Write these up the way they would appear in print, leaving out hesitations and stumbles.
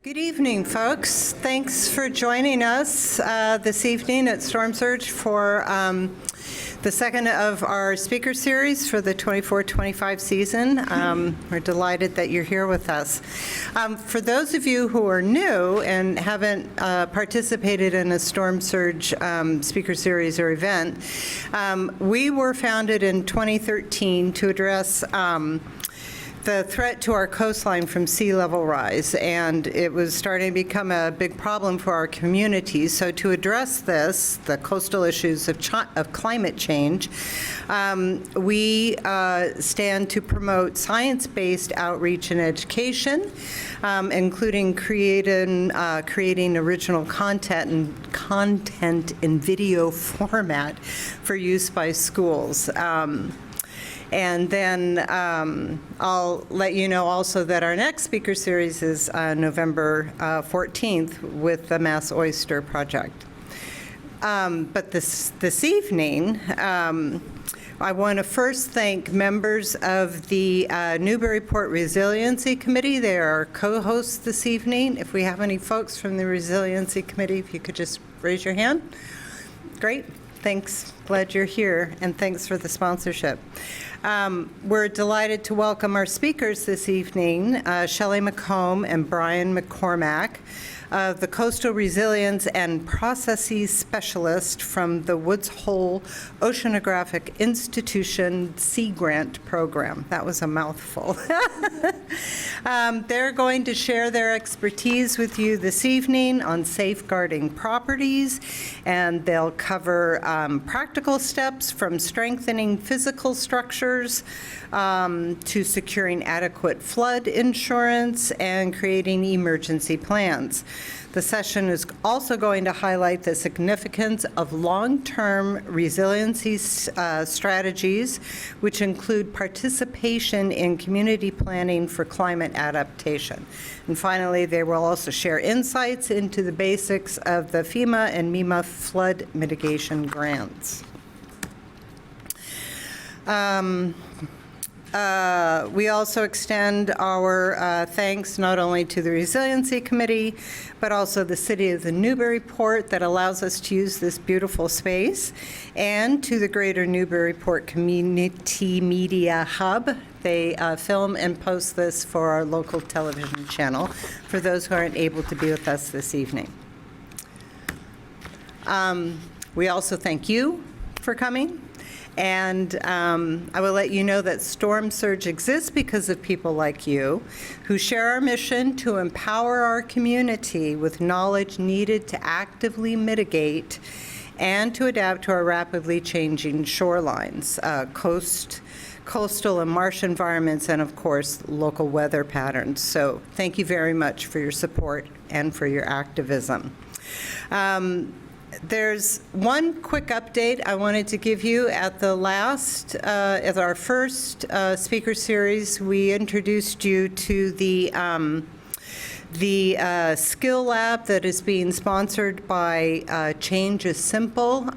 Good evening, folks. Thanks for joining us this evening at Storm Surge for the second of our speaker series for the 24-25 season. We're delighted that you're here with us. For those of you who are new and haven't participated in a Storm Surge speaker series or event, we were founded in 2013 to address the threat to our coastline from sea level rise, and it was starting to become a big problem for our community. So to address this, the coastal issues of climate change, we stand to promote science-based outreach and education, including creating original content in video format for use by schools. And then I'll let you know also that our next speaker series is November 14th with the Mass Oyster Project. But this evening, I want to first thank members of the Newburyport Resiliency Committee. They are our co-hosts this evening. If we have any folks from the Resiliency Committee, if you could just raise your hand. Great. Thanks. Glad you're here, and thanks for the sponsorship. We're delighted to welcome our speakers this evening, Shelley McComb and Brian McCormack, the Coastal Resilience and Processes Specialist from the Woods Hole Oceanographic Institution Sea Grant Program. That was a mouthful. They're going to share their expertise with you this evening on safeguarding properties, and they'll cover practical steps from strengthening physical structures to securing adequate flood insurance and creating emergency plans. The session is also going to highlight the significance of long-term resiliency strategies, which include participation in community planning for climate adaptation. And finally, they will also share insights into the basics of the FEMA and MEMA flood mitigation grants. We also extend our thanks not only to the Resiliency Committee, but also the City of the Newburyport that allows us to use this beautiful space, and to the Greater Newburyport Community Media Hub. They film and post this for our local television channel for those who aren't able to be with us this evening. We also thank you for coming. And I will let you know that Storm Surge exists because of people like you who share our mission to empower our community with knowledge needed to actively mitigate and to adapt to our rapidly changing shorelines, coastal and marsh environments, and of course, local weather patterns. So thank you very much for your support and for your activism. There's one quick update I wanted to give you. At our first speaker series, we introduced you to the skill lab that is being sponsored by Change is Simple.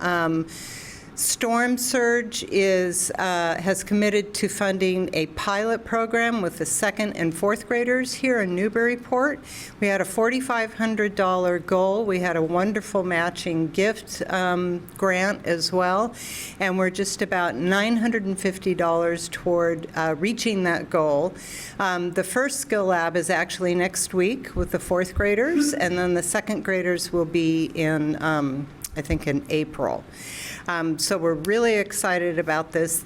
Storm Surge has committed to funding a pilot program with the second and fourth graders here in Newburyport. We had a $4,500 goal. We had a wonderful matching gift grant as well, and we're just about $950 toward reaching that goal. The first skill lab is actually next week with the fourth graders, and then the second graders will be in, I think, in April. So we're really excited about this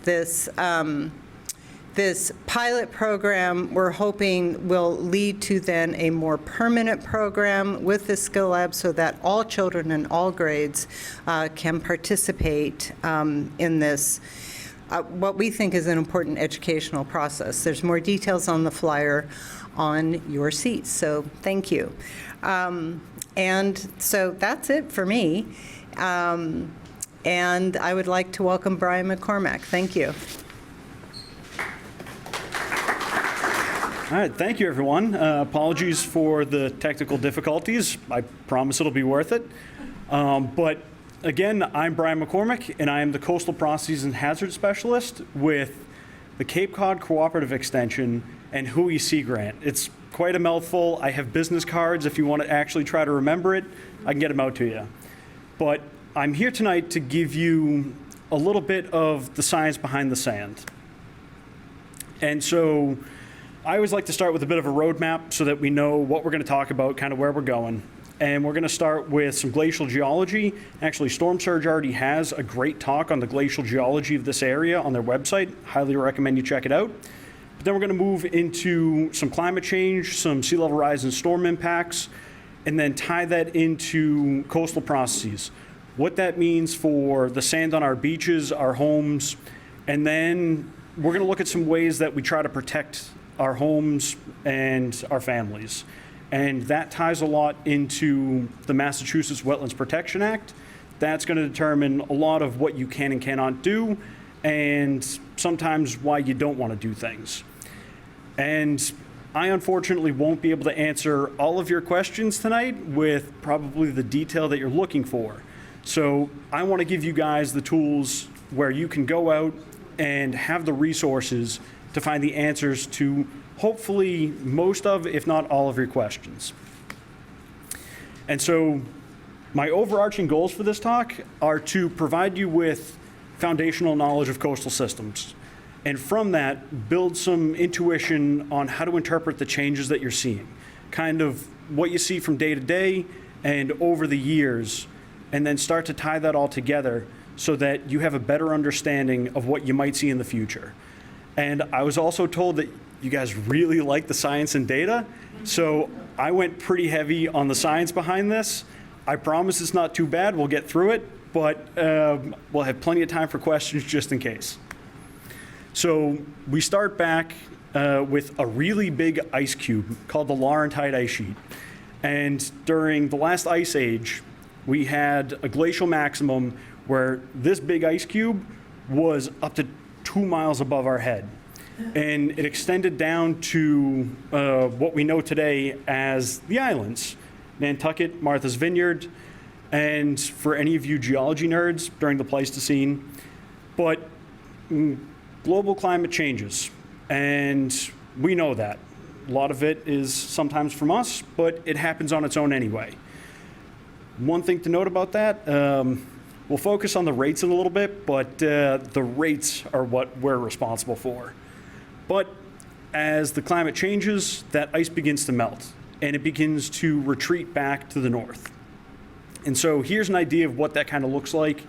pilot program. We're hoping will lead to then a more permanent program with the skill lab so that all children in all grades can participate in this, what we think is an important educational process. There's more details on the flyer on your seats, so thank you. And so that's it for me. And I would like to welcome Brian McCormack. Thank you. All right, thank you, everyone. Apologies for the technical difficulties. I promise it'll be worth it. But again, I'm Brian McCormack, and I am the Coastal Processes and Hazard Specialist with the Cape Cod Cooperative Extension and Hui Sea Grant. It's quite a mouthful. I have business cards if you want to actually try to remember it. I can get them out to you. But I'm here tonight to give you a little bit of the science behind the sand. And so I always like to start with a bit of a roadmap so that we know what we're going to talk about, kind of where we're going. And we're going to start with some glacial geology. Actually, Storm Surge already has a great talk on the glacial geology of this area on their website. Highly recommend you check it out. But then we're going to move into some climate change, some sea level rise and storm impacts, and then tie that into coastal processes. What that means for the sand on our beaches, our homes, and then we're going to look at some ways that we try to protect our homes and our families. And that ties a lot into the Massachusetts Wetlands Protection Act. That's going to determine a lot of what you can and cannot do, and sometimes why you don't want to do things. And I unfortunately won't be able to answer all of your questions tonight with probably the detail that you're looking for. So I want to give you guys the tools where you can go out and have the resources to find the answers to hopefully most of, if not all of your questions. And so my overarching goals for this talk are to provide you with foundational knowledge of coastal systems. And from that, build some intuition on how to interpret the changes that you're seeing, kind of what you see from day to day and over the years, and then start to tie that all together so that you have a better understanding of what you might see in the future. And I was also told that you guys really like the science and data, so I went pretty heavy on the science behind this. I promise it's not too bad, we'll get through it, but we'll have plenty of time for questions just in case. So we start back with a really big ice cube called the Laurentide ice sheet. And during the last ice age, we had a glacial maximum where this big ice cube was up to 2 miles above our head. And it extended down to what we know today as the islands, Nantucket, Martha's Vineyard, and for any of you geology nerds, during the Pleistocene. But global climate changes, and we know that. A lot of it is sometimes from us, but it happens on its own anyway. One thing to note about that, we'll focus on the rates in a little bit, but the rates are what we're responsible for. But as the climate changes, that ice begins to melt, and it begins to retreat back to the north. And so here's an idea of what that kind of looks like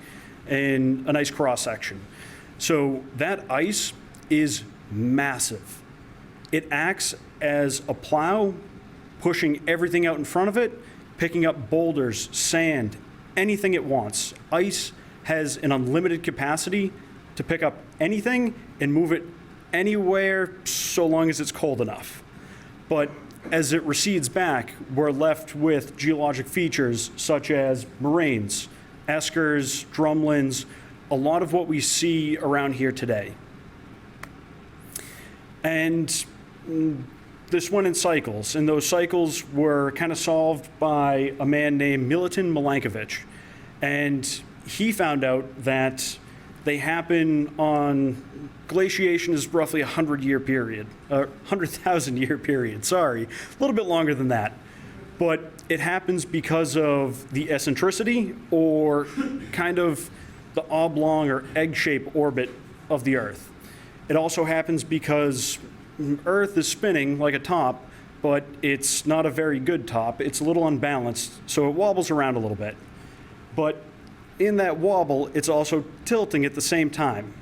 in a nice cross-section. So that ice is massive. It acts as a plow, pushing everything out in front of it, picking up boulders, sand, anything it wants. Ice has an unlimited capacity to pick up anything and move it anywhere so long as it's cold enough. But as it recedes back, we're left with geologic features such as moraines, eskers, drumlins, a lot of what we see around here today. And this went in cycles, and those cycles were kind of solved by a man named Milutin Milankovitch. And he found out that they happen on, glaciation is roughly a 100-year period, 100,000-year period, sorry, a little bit longer than that. But it happens because of the eccentricity, or kind of the oblong or egg-shaped orbit of the Earth. It also happens because Earth is spinning like a top, but it's not a very good top. It's a little unbalanced, so it wobbles around a little bit. But in that wobble, it's also tilting at the same time.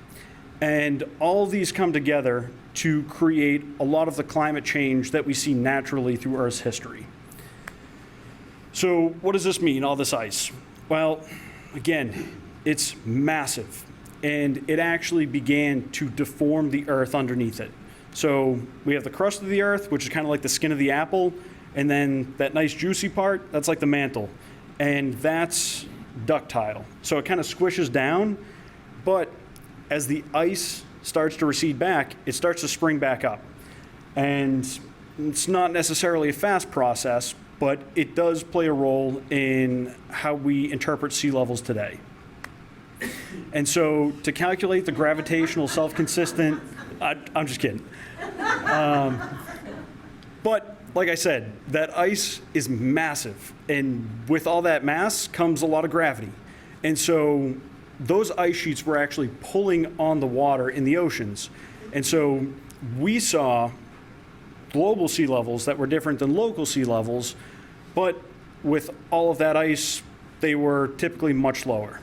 And all of these come together to create a lot of the climate change that we see naturally through Earth's history. So what does this mean, all this ice? Well, again, it's massive, and it actually began to deform the Earth underneath it. So we have the crust of the Earth, which is kind of like the skin of the apple, and then that nice juicy part, that's like the mantle. And that's ductile. So it kind of squishes down, but as the ice starts to recede back, it starts to spring back up. And it's not necessarily a fast process, but it does play a role in how we interpret sea levels today. And so to calculate the gravitational self-consistent, I'm just kidding. But like I said, that ice is massive, and with all that mass comes a lot of gravity. And so those ice sheets were actually pulling on the water in the oceans. And so we saw global sea levels that were different than local sea levels, but with all of that ice, they were typically much lower.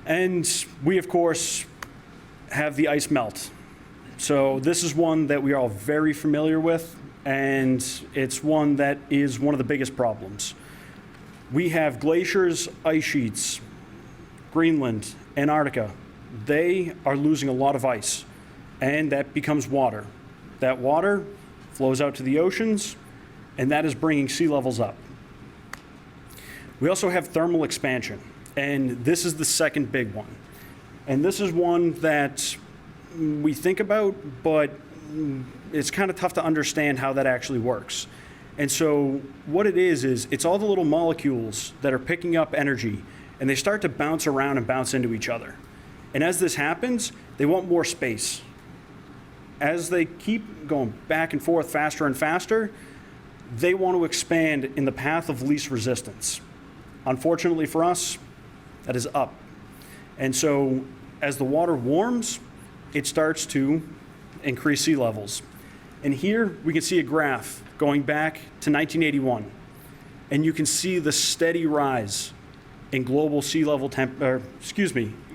And we, of course, have the ice melt. So this is one that we are all very familiar with, and it's one that is one of the biggest problems. We have glaciers, ice sheets, Greenland, Antarctica. They are losing a lot of ice, and that becomes water. That water flows out to the oceans, and that is bringing sea levels up. We also have thermal expansion, and this is the second big one. And this is one that we think about, but it's kind of tough to understand how that actually works. And so what it is it's all the little molecules that are picking up energy, and they start to bounce around and bounce into each other. And as this happens, they want more space. As they keep going back and forth faster and faster, they want to expand in the path of least resistance. Unfortunately for us, that is up. And so as the water warms, it starts to increase sea levels. And here we can see a graph going back to 1981. And you can see the steady rise in global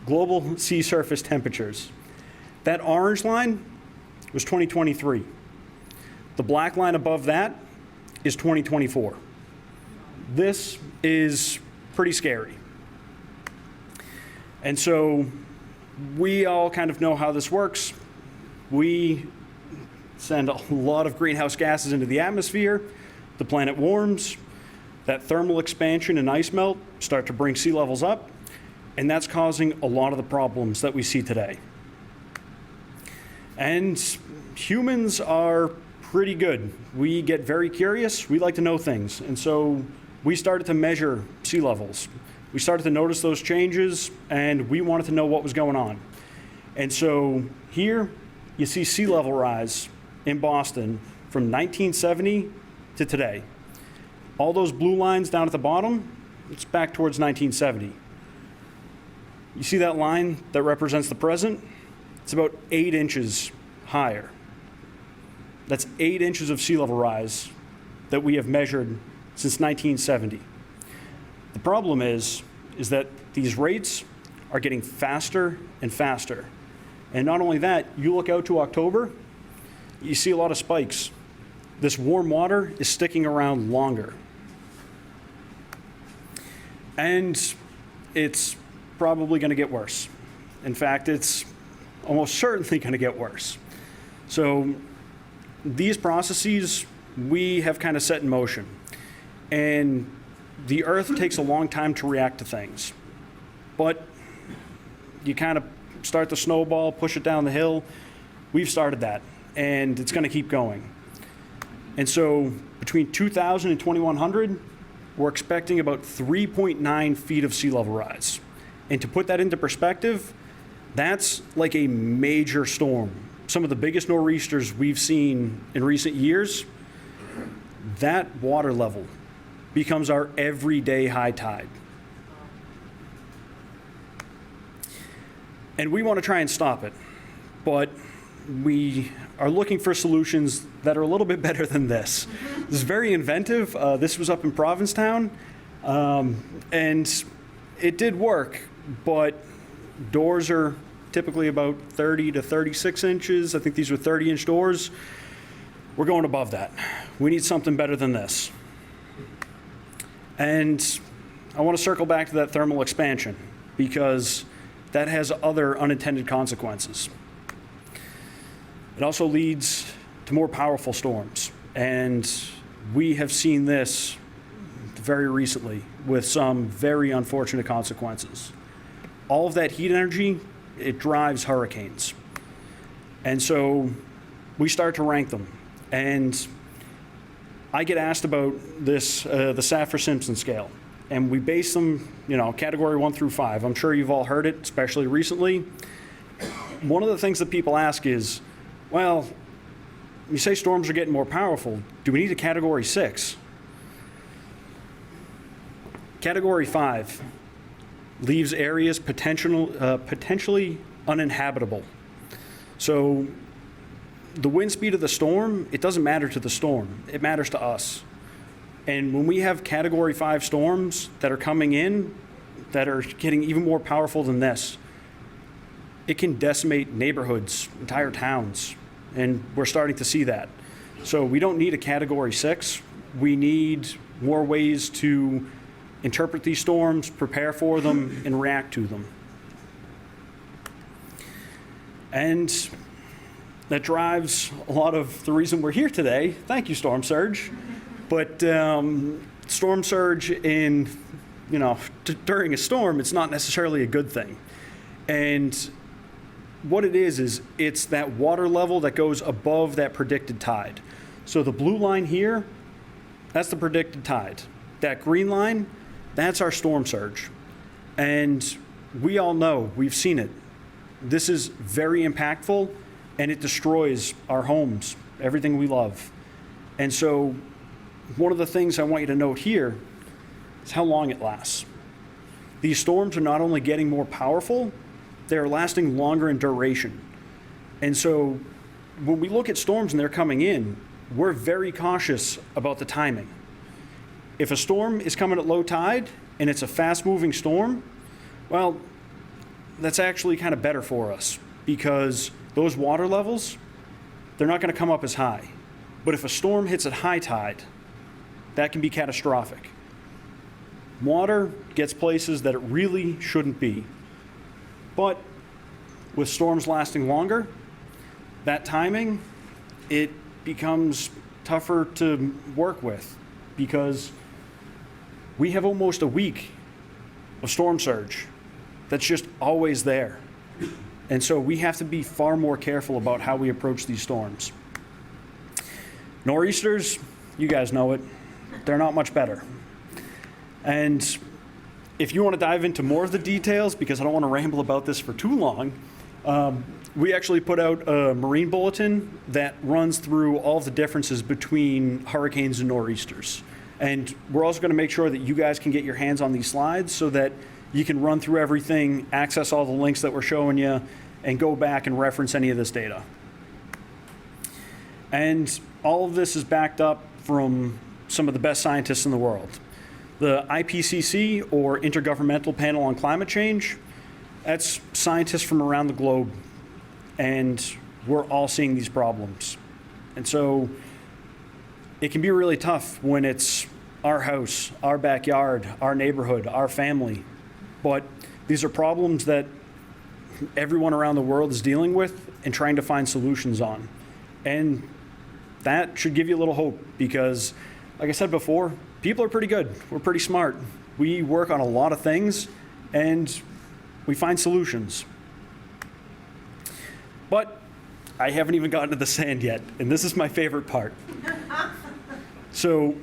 global sea surface temperatures. That orange line was 2023. The black line above that is 2024. This is pretty scary. And so we all kind of know how this works. We send a lot of greenhouse gases into the atmosphere. The planet warms. That thermal expansion and ice melt start to bring sea levels up, and that's causing a lot of the problems that we see today. And humans are pretty good. We get very curious. We like to know things. And so we started to measure sea levels. We started to notice those changes, and we wanted to know what was going on. And so here you see sea level rise in Boston from 1970 to today. All those blue lines down at the bottom, it's back towards 1970. You see that line that represents the present? It's about 8 inches higher. That's 8 inches of sea level rise that we have measured since 1970. The problem is that these rates are getting faster and faster. And not only that, you look out to October, you see a lot of spikes. This warm water is sticking around longer. And it's probably going to get worse. In fact, it's almost certainly going to get worse. So these processes we have kind of set in motion. And the Earth takes a long time to react to things. But you kind of start the snowball, push it down the hill. We've started that, and it's going to keep going. And so between 2000 and 2100, we're expecting about 3.9 feet of sea level rise. And to put that into perspective, that's like a major storm. Some of the biggest nor'easters we've seen in recent years, that water level becomes our everyday high tide. And we want to try and stop it, but we are looking for solutions that are a little bit better than this. This is very inventive. This was up in Provincetown, and it did work, but doors are typically about 30 to 36 inches. I think these were 30-inch doors. We're going above that. We need something better than this. And I want to circle back to that thermal expansion because that has other unintended consequences. It also leads to more powerful storms. And we have seen this very recently with some very unfortunate consequences. All of that heat energy, it drives hurricanes. And so we start to rank them. And I get asked about this, the Saffir-Simpson scale. And we base them, category 1 through 5. I'm sure you've all heard it, especially recently. One of the things that people ask is, well, you say storms are getting more powerful. Do we need a Category 6? Category 5 leaves areas potentially uninhabitable. So the wind speed of the storm, it doesn't matter to the storm. It matters to us. And when we have Category 5 storms that are coming in that are getting even more powerful than this, it can decimate neighborhoods, entire towns, and we're starting to see that. So we don't need a Category 6. We need more ways to interpret these storms, prepare for them, and react to them. And that drives a lot of the reason we're here today. Thank you, Storm Surge. But storm surge during a storm, it's not necessarily a good thing. And what it is it's that water level that goes above that predicted tide. So the blue line here, that's the predicted tide. That green line, that's our storm surge. And we all know, we've seen it. This is very impactful, and it destroys our homes, everything we love. And so one of the things I want you to note here is how long it lasts. These storms are not only getting more powerful, they're lasting longer in duration. And so when we look at storms and they're coming in, we're very cautious about the timing. If a storm is coming at low tide and it's a fast-moving storm, well, that's actually kind of better for us because those water levels, they're not going to come up as high. But if a storm hits at high tide, that can be catastrophic. Water gets places that it really shouldn't be. But with storms lasting longer, that timing, it becomes tougher to work with because we have almost a week of storm surge that's just always there. And so we have to be far more careful about how we approach these storms. Nor'easters, you guys know it, they're not much better. And if you want to dive into more of the details, because I don't want to ramble about this for too long, we actually put out a marine bulletin that runs through all of the differences between hurricanes and nor'easters. And we're also going to make sure that you guys can get your hands on these slides so that you can run through everything, access all the links that we're showing you, and go back and reference any of this data. And all of this is backed up from some of the best scientists in the world. The IPCC, or Intergovernmental Panel on Climate Change, that's scientists from around the globe, and we're all seeing these problems. And so it can be really tough when it's our house, our backyard, our neighborhood, our family. But these are problems that everyone around the world is dealing with and trying to find solutions on. And that should give you a little hope because, like I said before, people are pretty good. We're pretty smart. We work on a lot of things and we find solutions. But I haven't even gotten to the sand yet, and this is my favorite part. So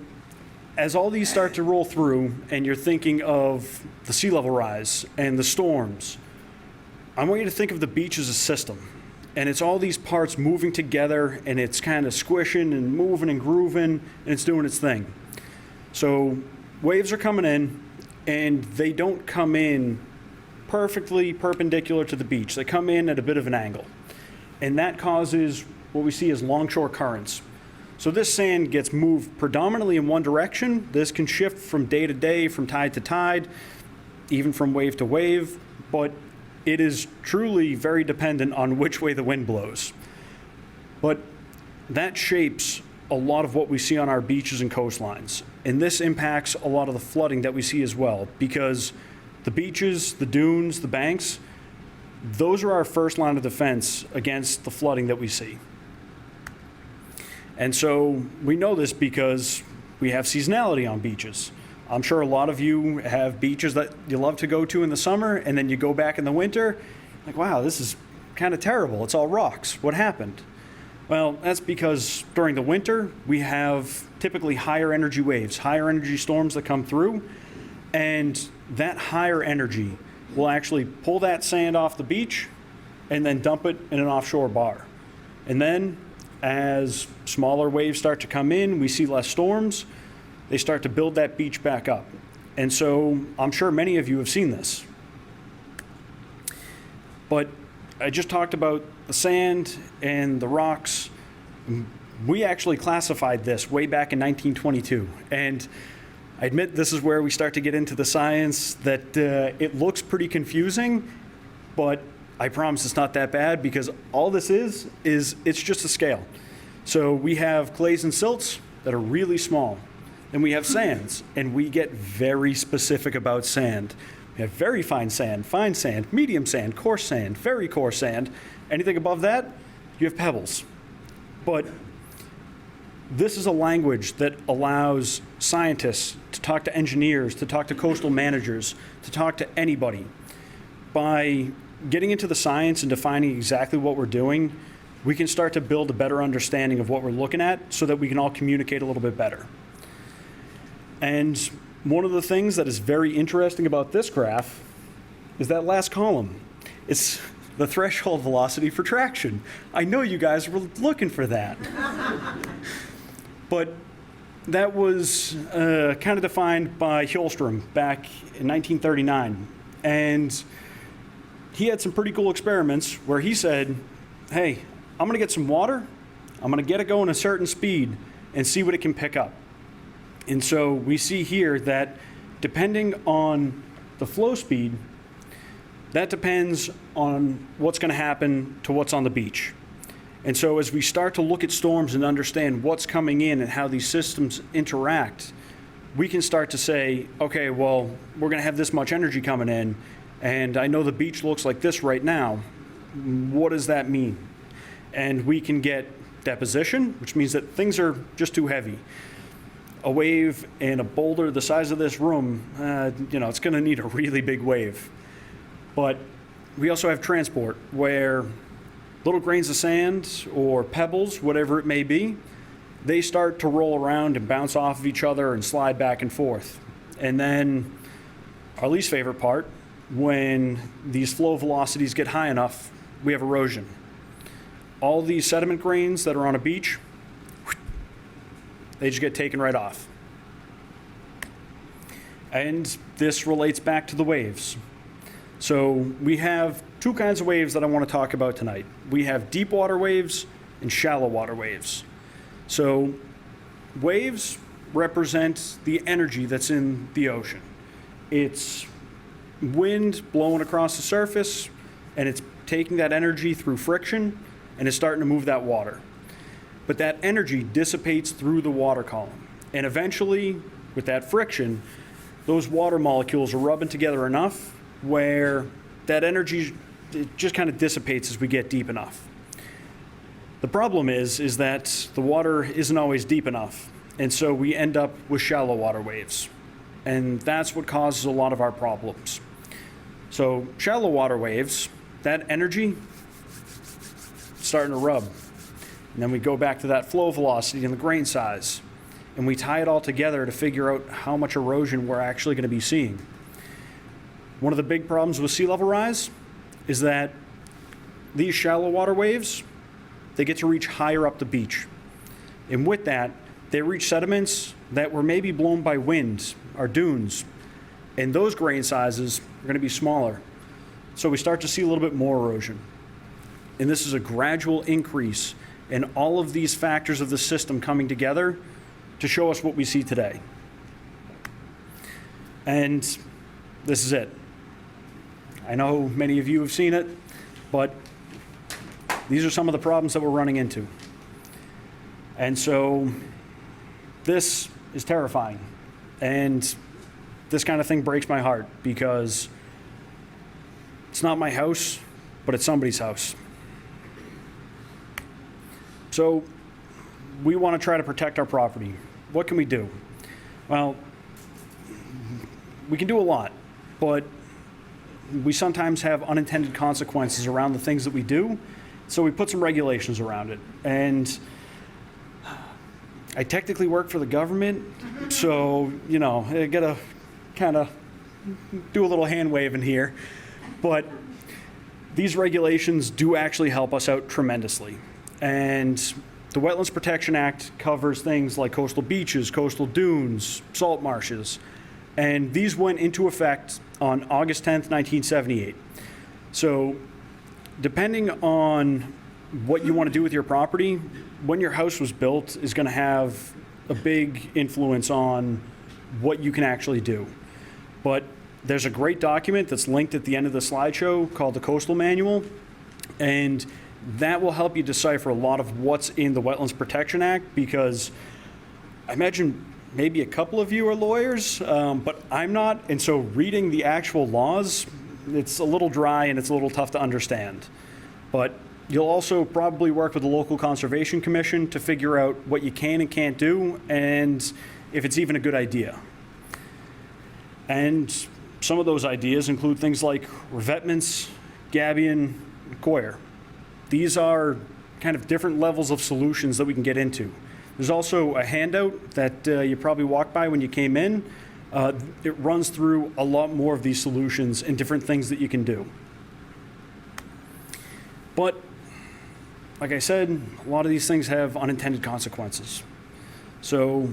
as all these start to roll through and you're thinking of the sea level rise and the storms, I want you to think of the beach as a system. And it's all these parts moving together, and it's kind of squishing and moving and grooving, and it's doing its thing. So waves are coming in, and they don't come in perfectly perpendicular to the beach. They come in at a bit of an angle. And that causes what we see as longshore currents. So this sand gets moved predominantly in one direction. This can shift from day to day, from tide to tide, even from wave to wave, but it is truly very dependent on which way the wind blows. But that shapes a lot of what we see on our beaches and coastlines. And this impacts a lot of the flooding that we see as well, because the beaches, the dunes, the banks, those are our first line of defense against the flooding that we see. And so we know this because we have seasonality on beaches. I'm sure a lot of you have beaches that you love to go to in the summer, and then you go back in the winter, like, wow, this is kind of terrible. It's all rocks. What happened? Well, that's because during the winter, we have typically higher energy waves, higher energy storms that come through, and that higher energy will actually pull that sand off the beach and then dump it in an offshore bar. And then as smaller waves start to come in, we see less storms, they start to build that beach back up. And so I'm sure many of you have seen this. But I just talked about the sand and the rocks. We actually classified this way back in 1922. And I admit this is where we start to get into the science that it looks pretty confusing, but I promise it's not that bad, because all this is it's just a scale. So we have clays and silts that are really small. Then we have sands, and we get very specific about sand. We have very fine sand, medium sand, coarse sand, very coarse sand. Anything above that, you have pebbles. But this is a language that allows scientists to talk to engineers, to talk to coastal managers, to talk to anybody. By getting into the science and defining exactly what we're doing, we can start to build a better understanding of what we're looking at so that we can all communicate a little bit better. And one of the things that is very interesting about this graph is that last column. It's the threshold velocity for traction. I know you guys were looking for that. But that was kind of defined by Hjulstrom back in 1939. And he had some pretty cool experiments where he said, hey, I'm going to get some water, I'm going to get it going a certain speed and see what it can pick up. And so we see here that depending on the flow speed, that depends on what's going to happen to what's on the beach. And so as we start to look at storms and understand what's coming in and how these systems interact, we can start to say, okay, well, we're going to have this much energy coming in, and I know the beach looks like this right now. What does that mean? And we can get deposition, which means that things are just too heavy. A wave and a boulder the size of this room, it's going to need a really big wave. But we also have transport, where little grains of sand or pebbles, whatever it may be, they start to roll around and bounce off of each other and slide back and forth. And then our least favorite part, when these flow velocities get high enough, we have erosion. All these sediment grains that are on a beach, they just get taken right off. And this relates back to the waves. So we have two kinds of waves that I want to talk about tonight. We have deep water waves and shallow water waves. So waves represent the energy that's in the ocean. It's wind blowing across the surface, and it's taking that energy through friction, and it's starting to move that water. But that energy dissipates through the water column. And eventually, with that friction, those water molecules are rubbing together enough where that energy just kind of dissipates as we get deep enough. The problem is that the water isn't always deep enough. And so we end up with shallow water waves. And that's what causes a lot of our problems. So shallow water waves, that energy starting to rub. And then we go back to that flow velocity and the grain size, and we tie it all together to figure out how much erosion we're actually going to be seeing. One of the big problems with sea level rise is that these shallow water waves, they get to reach higher up the beach. And with that, they reach sediments that were maybe blown by wind or dunes, and those grain sizes are going to be smaller. So we start to see a little bit more erosion. And this is a gradual increase in all of these factors of the system coming together to show us what we see today. And this is it. I know many of you have seen it, but these are some of the problems that we're running into. And so this is terrifying. And this kind of thing breaks my heart, because it's not my house, but it's somebody's house. So we want to try to protect our property. What can we do? Well, we can do a lot, but we sometimes have unintended consequences around the things that we do, so we put some regulations around it. And I technically work for the government, so, I gotta kind of do a little hand waving here. But these regulations do actually help us out tremendously. And the Wetlands Protection Act covers things like coastal beaches, coastal dunes, salt marshes, and these went into effect on August 10th, 1978. So depending on what you want to do with your property, when your house was built is going to have a big influence on what you can actually do. But there's a great document that's linked at the end of the slideshow called the Coastal Manual, and that will help you decipher a lot of what's in the Wetlands Protection Act, because I imagine maybe a couple of you are lawyers, but I'm not, and so reading the actual laws, it's a little dry and it's a little tough to understand. But you'll also probably work with the local conservation commission to figure out what you can and can't do, and if it's even a good idea. And some of those ideas include things like revetments, gabion, coir. These are kind of different levels of solutions that we can get into. There's also a handout that you probably walked by when you came in. It runs through a lot more of these solutions and different things that you can do. But like I said, a lot of these things have unintended consequences. So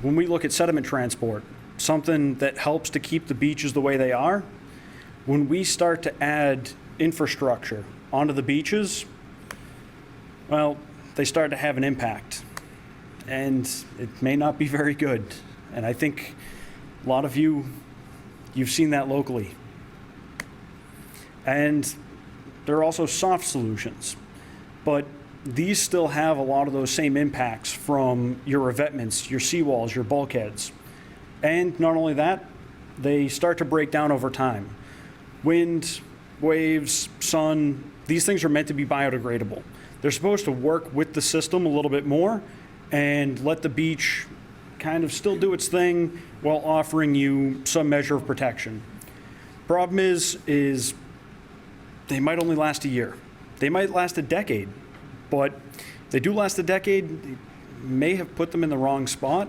when we look at sediment transport, something that helps to keep the beaches the way they are, when we start to add infrastructure onto the beaches, well, they start to have an impact. And it may not be very good. And I think a lot of you've seen that locally. And there are also soft solutions, but these still have a lot of those same impacts from your revetments, your seawalls, your bulkheads. And not only that, they start to break down over time. Wind, waves, sun, these things are meant to be biodegradable. They're supposed to work with the system a little bit more and let the beach kind of still do its thing while offering you some measure of protection. Problem is they might only last a year. They might last a decade, but if they do last a decade, they may have put them in the wrong spot.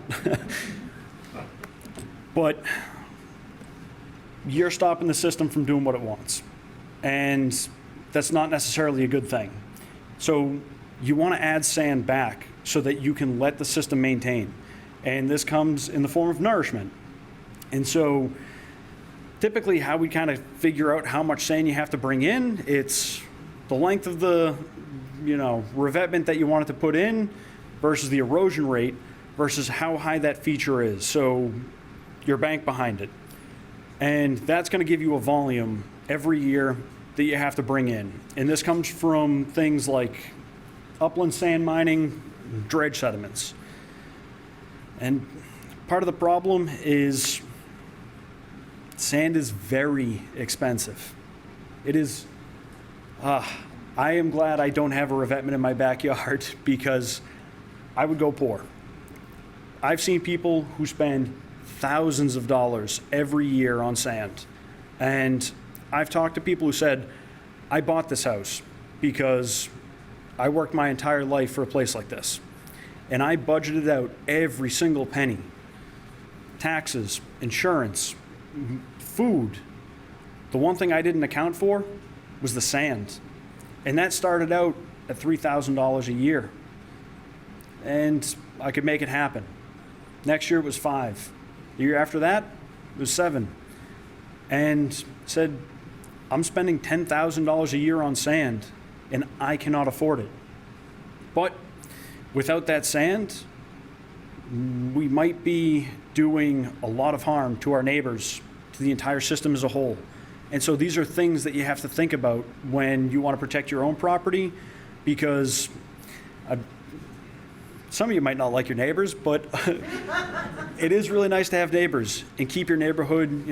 But you're stopping the system from doing what it wants. And that's not necessarily a good thing. So you want to add sand back so that you can let the system maintain. And this comes in the form of nourishment. And so typically how we kind of figure out how much sand you have to bring in, it's the length of the revetment that you wanted to put in versus the erosion rate versus how high that feature is. So your bank behind it. And that's going to give you a volume every year that you have to bring in. And this comes from things like upland sand mining, dredge sediments. And part of the problem is sand is very expensive. It is, I am glad I don't have a revetment in my backyard because I would go poor. I've seen people who spend thousands of dollars every year on sand. And I've talked to people who said, I bought this house because I worked my entire life for a place like this. And I budgeted out every single penny. Taxes, insurance, food. The one thing I didn't account for was the sand. And that started out at $3,000 a year. And I could make it happen. Next year it was $5,000. The year after that, it was $7,000. And said, I'm spending $10,000 a year on sand, and I cannot afford it. But without that sand, we might be doing a lot of harm to our neighbors, to the entire system as a whole. And so these are things that you have to think about when you want to protect your own property, because some of you might not like your neighbors, but it is really nice to have neighbors and keep your neighborhood,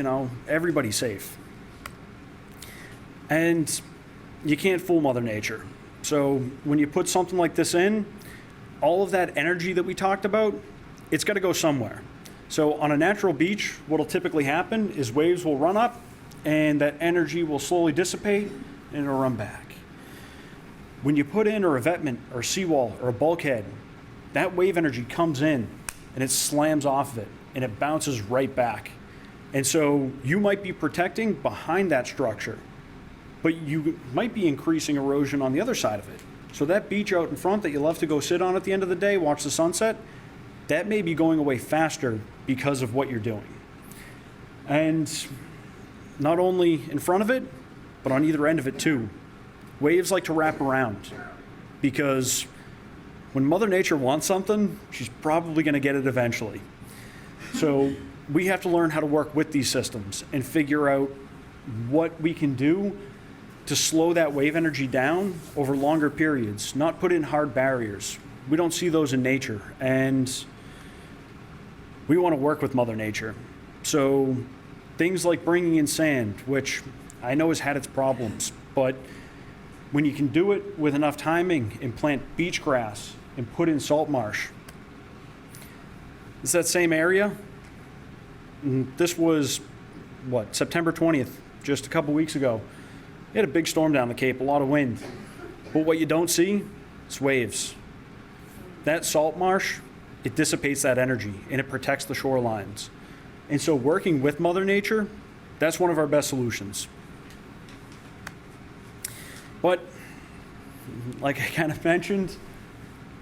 everybody safe. And you can't fool Mother Nature. So when you put something like this in, all of that energy that we talked about, it's got to go somewhere. So on a natural beach, what will typically happen is waves will run up and that energy will slowly dissipate and it'll run back. When you put in a revetment or a seawall or a bulkhead, that wave energy comes in and it slams off of it and it bounces right back. And so you might be protecting behind that structure, but you might be increasing erosion on the other side of it. So that beach out in front that you love to go sit on at the end of the day, watch the sunset, that may be going away faster because of what you're doing. And not only in front of it, but on either end of it too. Waves like to wrap around because when Mother Nature wants something, she's probably going to get it eventually. So we have to learn how to work with these systems and figure out what we can do to slow that wave energy down over longer periods, not put in hard barriers. We don't see those in nature, and we want to work with Mother Nature. So things like bringing in sand, which I know has had its problems, but when you can do it with enough timing and plant beach grass and put in salt marsh, it's that same area. This was, September 20th, just a couple weeks ago. We had a big storm down the Cape, a lot of wind. But what you don't see is waves. That salt marsh, it dissipates that energy and it protects the shorelines. And so working with Mother Nature, that's one of our best solutions. But like I kind of mentioned,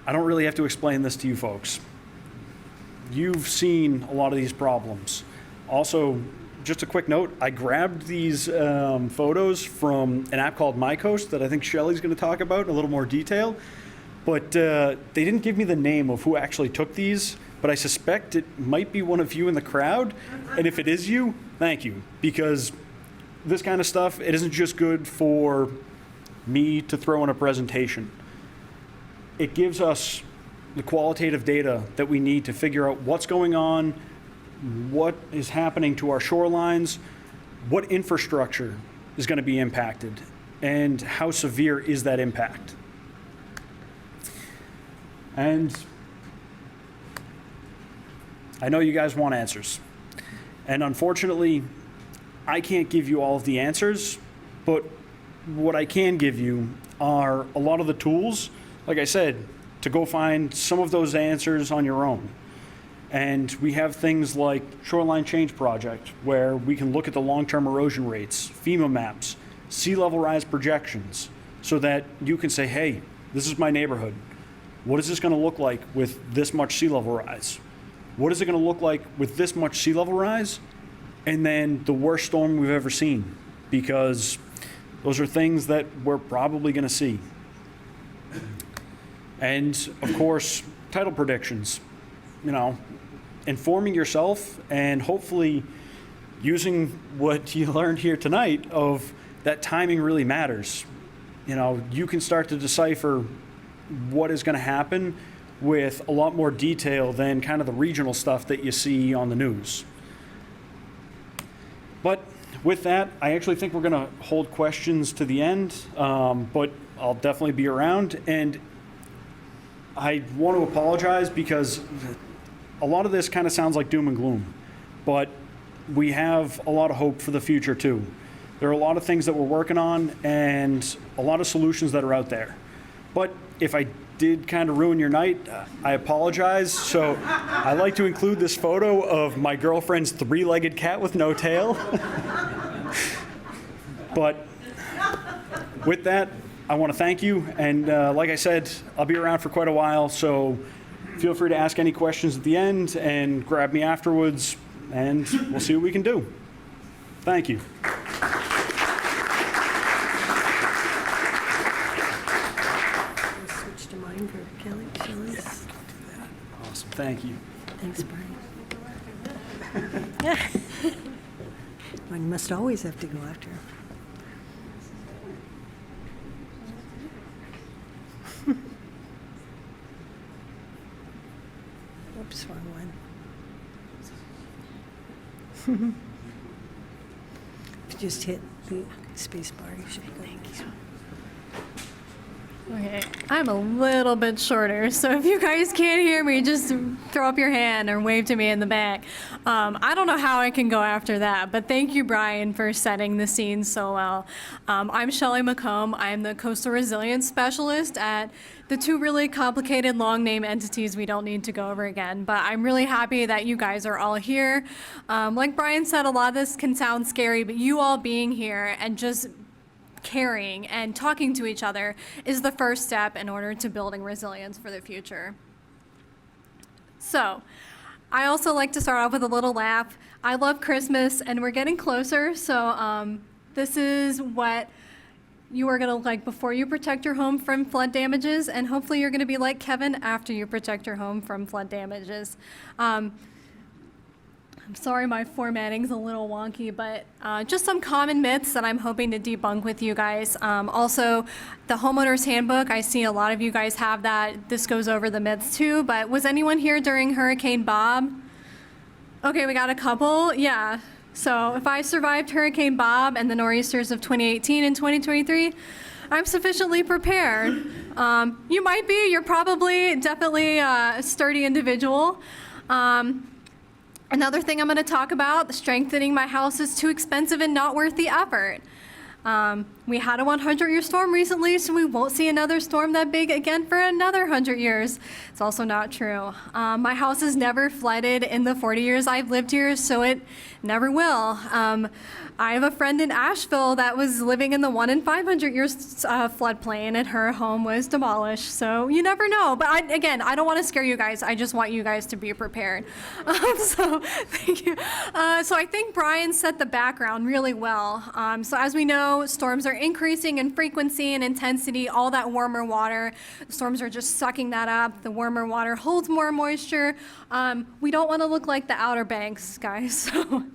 I don't really have to explain this to you folks. You've seen a lot of these problems. Also, just a quick note, I grabbed these photos from an app called MyCoast that I think Shelley's going to talk about in a little more detail. But they didn't give me the name of who actually took these, but I suspect it might be one of you in the crowd. And if it is you, thank you. Because this kind of stuff, it isn't just good for me to throw in a presentation. It gives us the qualitative data that we need to figure out what's going on, what is happening to our shorelines, what infrastructure is going to be impacted, and how severe is that impact. And I know you guys want answers. And unfortunately, I can't give you all of the answers, but what I can give you are a lot of the tools, like I said, to go find some of those answers on your own. And we have things like Shoreline Change Project, where we can look at the long-term erosion rates, FEMA maps, sea level rise projections, so that you can say, hey, this is my neighborhood. What is this going to look like with this much sea level rise? What is it going to look like with this much sea level rise? And then the worst storm we've ever seen, because those are things that we're probably going to see. And of course, tidal predictions, informing yourself and hopefully using what you learned here tonight of that timing really matters. You can start to decipher what is going to happen with a lot more detail than kind of the regional stuff that you see on the news. But with that, I actually think we're going to hold questions to the end, but I'll definitely be around. And I want to apologize because a lot of this kind of sounds like doom and gloom, but we have a lot of hope for the future too. There are a lot of things that we're working on and a lot of solutions that are out there. But if I did kind of ruin your night, I apologize. So I like to include this photo of my girlfriend's three-legged cat with no tail. But with that, I want to thank you. And like I said, I'll be around for quite a while. So feel free to ask any questions at the end and grab me afterwards, and we'll see what we can do. Thank you. Switch to mine for Kelly. Shelley's. Awesome. Thank you. Thanks, Brian. Well, you must always have to go after him. Oops, wrong one. If you just hit the space bar, you should go. Thank you. Okay, I'm a little bit shorter, so if you guys can't hear me, just throw up your hand or wave to me in the back. I don't know how I can go after that, but thank you, Brian, for setting the scene so well. I'm Shelley McComb. I'm the Coastal Resilience Specialist at the two really complicated long name entities we don't need to go over again, but I'm really happy that you guys are all here. Like Brian said, a lot of this can sound scary, but you all being here and just caring and talking to each other is the first step in order to building resilience for the future. So, I also like to start off with a little laugh. I love Christmas, and we're getting closer, so this is what you are going to look like before you protect your home from flood damages, and hopefully you're going to be like Kevin after you protect your home from flood damages. I'm sorry my formatting's a little wonky, but just some common myths that I'm hoping to debunk with you guys. Also, the homeowner's handbook, I see a lot of you guys have that. This goes over the myths too, but was anyone here during Hurricane Bob? Okay, we got a couple, yeah. So if I survived Hurricane Bob and the nor'easters of 2018 and 2023, I'm sufficiently prepared. You might be, you're probably definitely a sturdy individual. Another thing I'm going to talk about, strengthening my house is too expensive and not worth the effort. We had a 100-year storm recently, so we won't see another storm that big again for another 100 years. It's also not true. My house has never flooded in the 40 years I've lived here, so it never will. I have a friend in Asheville that was living in the 1 in 500 years floodplain, and her home was demolished. So you never know. But I don't want to scare you guys. I just want you guys to be prepared. So thank you. So I think Brian set the background really well. So as we know, storms are increasing in frequency and intensity. All that warmer water, the storms are just sucking that up. The warmer water holds more moisture. We don't want to look like the Outer Banks, guys. So.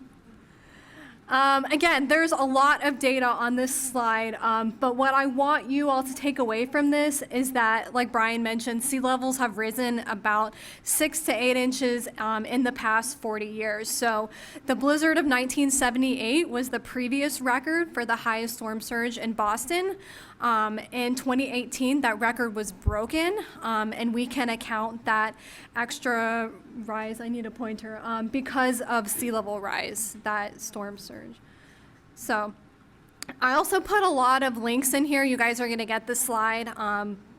Again, there's a lot of data on this slide, but what I want you all to take away from this is that, like Brian mentioned, sea levels have risen about 6 to 8 inches in the past 40 years. So the blizzard of 1978 was the previous record for the highest storm surge in Boston. In 2018, that record was broken, and we can account that extra rise, I need a pointer, because of sea level rise, that storm surge. So I also put a lot of links in here. You guys are going to get the slide,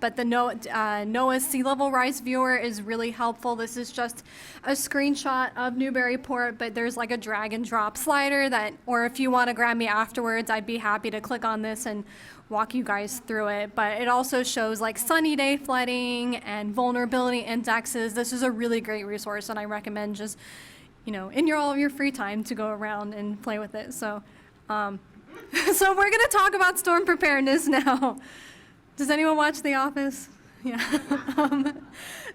but the NOAA sea level rise viewer is really helpful. This is just a screenshot of Newburyport, but there's like a drag and drop slider that, or if you want to grab me afterwards, I'd be happy to click on this and walk you guys through it. But it also shows like sunny day flooding and vulnerability indexes. This is a really great resource, and I recommend just, in all of your free time to go around and play with it. So, so we're going to talk about storm preparedness now. Does anyone watch The Office? Yeah.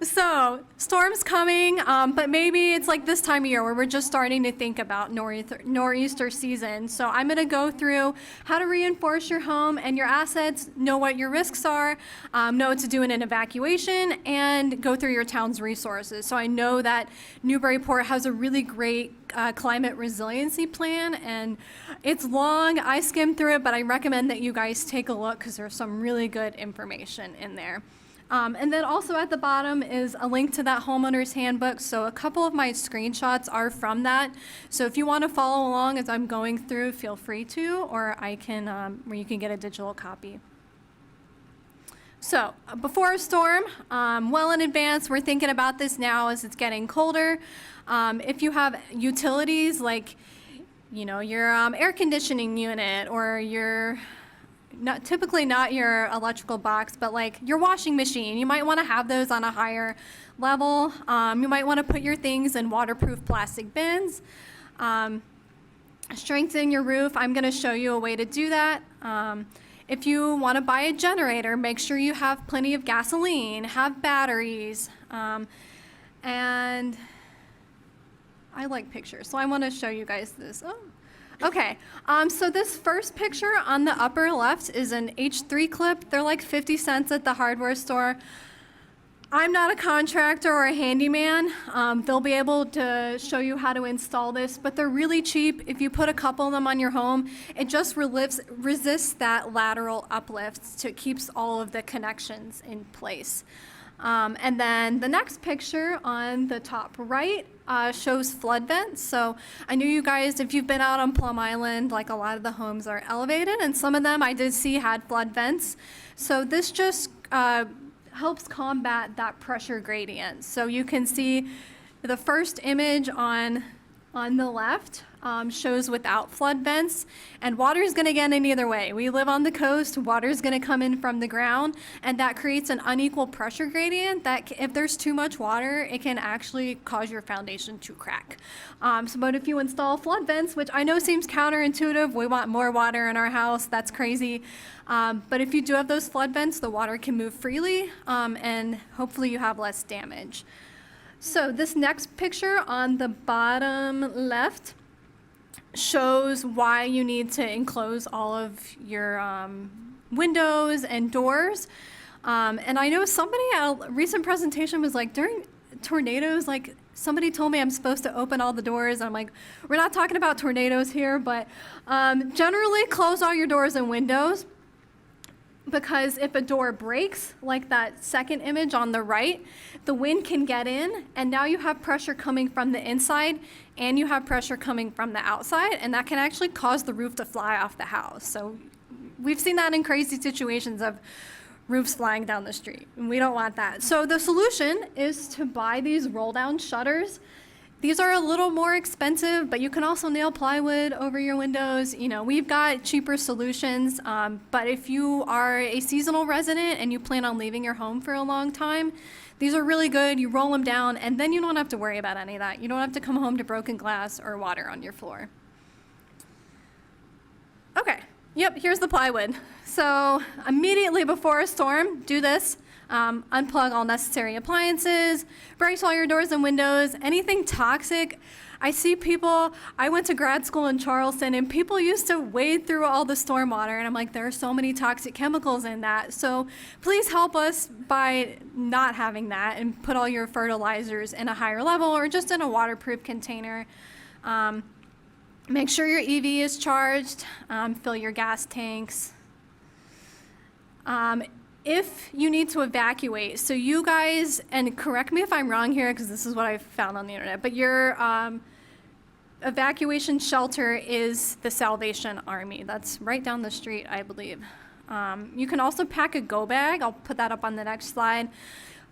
So storms coming, but maybe it's like this time of year where we're just starting to think about nor'easter season. So I'm going to go through how to reinforce your home and your assets, know what your risks are, know what to do in an evacuation, and go through your town's resources. So I know that Newburyport has a really great climate resiliency plan, and it's long. I skimmed through it, but I recommend that you guys take a look because there's some really good information in there. And then also at the bottom is a link to that homeowner's handbook. So a couple of my screenshots are from that. So if you want to follow along as I'm going through, feel free to, or I can, where you can get a digital copy. So before a storm, well in advance, we're thinking about this now as it's getting colder. If you have utilities like, your air conditioning unit or your typically not your electrical box, but like your washing machine. You might want to have those on a higher level. You might want to put your things in waterproof plastic bins. Strengthen your roof. I'm going to show you a way to do that. If you want to buy a generator, make sure you have plenty of gasoline, have batteries, and I like pictures, so I want to show you guys this. Oh. Okay, so this first picture on the upper left is an H3 clip. They're like 50 cents at the hardware store. I'm not a contractor or a handyman. They'll be able to show you how to install this, but they're really cheap. If you put a couple of them on your home, it just resists that lateral uplift, so it keeps all of the connections in place. And then the next picture on the top right shows flood vents. So I know you guys, if you've been out on Plum Island, like a lot of the homes are elevated, and some of them I did see had flood vents. So this just helps combat that pressure gradient. So you can see the first image on on the left shows without flood vents, and water is going to get in either way. We live on the coast, water is going to come in from the ground, and that creates an unequal pressure gradient that if there's too much water, it can actually cause your foundation to crack. But if you install flood vents, which I know seems counterintuitive, we want more water in our house, that's crazy. But if you do have those flood vents, the water can move freely, and hopefully you have less damage. So this next picture on the bottom left shows why you need to enclose all of your windows and doors. And I know somebody at a recent presentation was like, during tornadoes, like somebody told me I'm supposed to open all the doors. I'm like, we're not talking about tornadoes here, but generally close all your doors and windows. Because if a door breaks, like that second image on the right, the wind can get in, and now you have pressure coming from the inside, and you have pressure coming from the outside, and that can actually cause the roof to fly off the house. So we've seen that in crazy situations of roofs flying down the street, and we don't want that. So the solution is to buy these roll-down shutters. These are a little more expensive, but you can also nail plywood over your windows. You know, we've got cheaper solutions, but if you are a seasonal resident and you plan on leaving your home for a long time, these are really good. You roll them down, and then you don't have to worry about any of that. You don't have to come home to broken glass or water on your floor. Okay, yep, here's the plywood. So immediately before a storm, do this. Unplug all necessary appliances, brace all your doors and windows, anything toxic. I see people, I went to grad school in Charleston, and people used to wade through all the stormwater, and I'm like, there are so many toxic chemicals in that. So please help us by not having that, and put all your fertilizers in a higher level or just in a waterproof container. Make sure your EV is charged, fill your gas tanks. If you need to evacuate, so you guys, and correct me if I'm wrong here because this is what I found on the internet, but your evacuation shelter is the Salvation Army. That's right down the street, I believe. You can also pack a go bag. I'll put that up on the next slide.